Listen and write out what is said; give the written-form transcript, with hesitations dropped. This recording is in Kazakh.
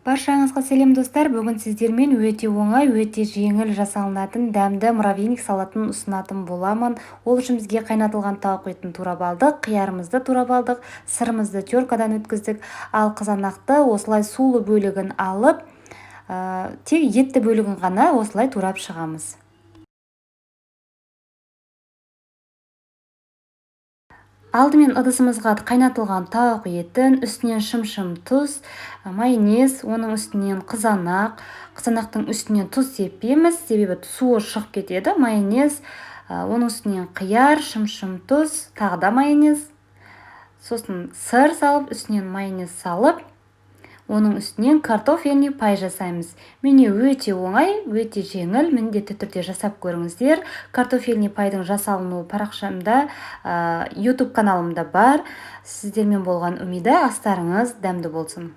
Баршаңызға сәлем достар. Бүгін сіздермен өте оңай, өте жеңіл жасалынатын дәмді муравейник салатын ұсынатын боламын. Ол үшін бізге қайнатылған тауық етін турап алдық, қиярымызды турап алдық, сырымызды теркадан өткіздік, ал қызанақты осылай сулы бөлігін алып, тек етті бөлігін ғана осылай турап шығамыз. Алдымен ыдысымызға қайнатылған тауық етін, үстінен шым-шым тұз, майонез, оның үстінен қызанақтың үстінен тұз сеппейміз, себебі суы шығып кетеді. Майонез, оның үстінен қияр, шым-шым тұз, тағы да майонез, сосын сыр салып, үстінен майонез салып, оның үстінен картофельный пай жасаймыз. Міне өте оңай, өте жеңіл, міндетті түрде жасап көріңіздер. Картофельный пайдың жасалынуы парақшамда, YouTube каналымда бар. Сіздермен болған Умида, астарыңыз дәмді болсын.